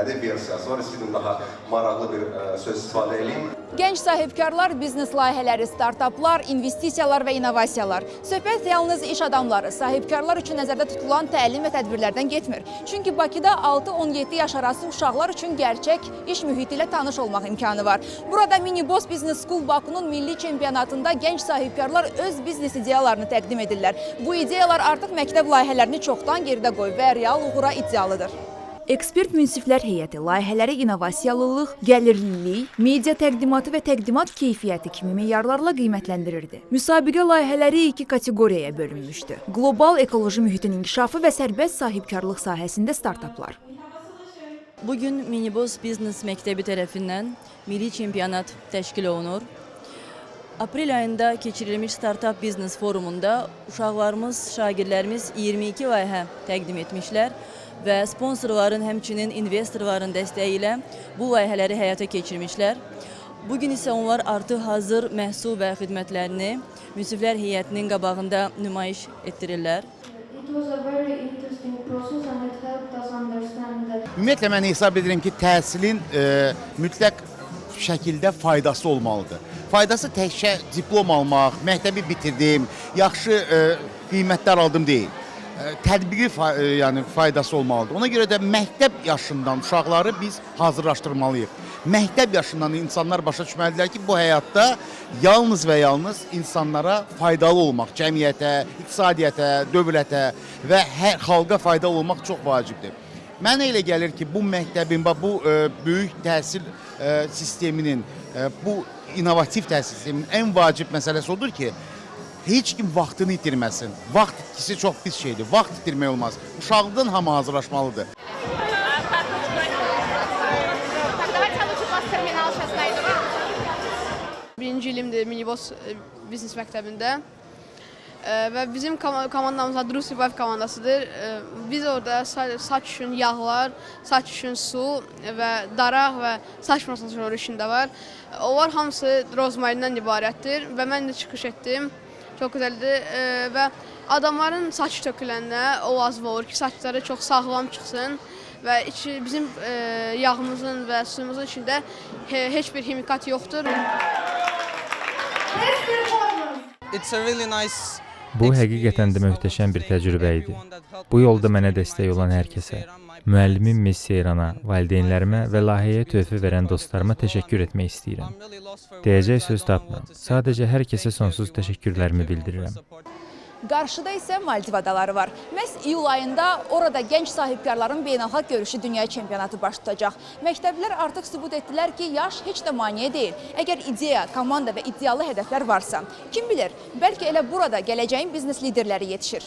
elədi versiyası var. İstədim daha maraqlı bir söz istifadə edeyim. Gənc sahibkarlar, biznes layihələri, startaplar, investisiyalar və innovasiyalar. Söhbət yalnız iş adamları, sahibkarlar üçün nəzərdə tutulan təlim və tədbirlərdən getmir. Çünki Bakıda 6-17 yaş arası uşaqlar üçün gerçək iş mühiti ilə tanış olmaq imkanı var. Burada Miniboss Business School Bakunun milli çempionatında gənc sahibkarlar öz biznes ideyalarını təqdim edirlər. Bu ideyalar artıq məktəb layihələrini çoxdan geridə qoyub və real uğura iddialıdır. Ekspert münsiflər heyəti layihələri innovasiyalılıq, gəlirlilik, media təqdimatı və təqdimat keyfiyyəti kimi meyarlarla qiymətləndirirdi. Müsabiqə layihələri 2 kateqoriyaya bölünmüşdü. Qlobal ekoloji mühitin inkişafı və sərbəst sahibkarlıq sahəsində startaplar. Bugün Miniboss Business Məktəbi tərəfindən milli çempionat təşkil olunur. Aprel ayında keçirilmiş Startup Business Forumunda uşaqlarımız, şagirdlərimiz 22 layihə təqdim etmişlər və sponsorların, həmçinin investorların dəstəyi ilə bu layihələri həyata keçirmişlər. Bugün isə onlar artıq hazır məhsul və xidmətlərini münsiflər heyətinin qabağında nümayiş etdirirlər. Ümumiyyətlə, mən hesab edirəm ki, təhsilin mütləq şəkildə faydası olmalıdır. Faydası təkcə diplom almaq, məktəbi bitirdim, yaxşı qiymətlər aldım deyil. Tədbiqi faydası olmalıdır. Ona görə də məktəb yaşından uşaqları biz hazırlaşdırmalıyıq. Məktəb yaşından insanlar başa düşməlidirlər ki, bu həyatda yalnız və yalnız insanlara faydalı olmaq, cəmiyyətə, iqtisadiyyətə, dövlətə və hər xalqa faydalı olmaq çox vacibdir. Mənə elə gəlir ki, bu məktəbin, bu böyük təhsil sisteminin, bu innovativ təhsil sisteminin ən vacib məsələsi odur ki, heç kim vaxtını itirməsin. Vaxt itkisi çox pis şeydir. Vaxt itirmək olmaz. Uşaqdan hamı hazırlaşmalıdır. Birinci ilimdir Miniboss Business Məktəbində və bizim komandamız adı Rusibayev komandasıdır. Biz orada saç üçün yağlar, saç üçün su və daraq və saç masaژörü işində var. Onlar hamısı rozmarindən ibarətdir və mən də çıxış etdim. Çox gözəldir və adamların saç töküləndə o lazım olur ki, saçları çox sağlam çıxsın və bizim yağımızın və suyumuzun içində heç bir ximikat yoxdur. Bu həqiqətən də möhtəşəm bir təcrübə idi. Bu yolda mənə dəstək olan hər kəsə, müəllimim Miss Seyrana, valideynlərimə və layihəyə töhfə verən dostlarıma təşəkkür etmək istəyirəm. Deyəcək söz tapmıram. Sadəcə hər kəsə sonsuz təşəkkürlərimi bildirirəm. Qarşıda isə Maldiv adaları var. Məhz iyul ayında orada gənc sahibkarların beynəlxalq görüşü dünya çempionatı baş tutacaq. Məktəblilər artıq sübut etdilər ki, yaş heç də maneə deyil. Əgər ideya, komanda və iddialı hədəflər varsa, kim bilir, bəlkə elə burada gələcəyin biznes liderləri yetişir.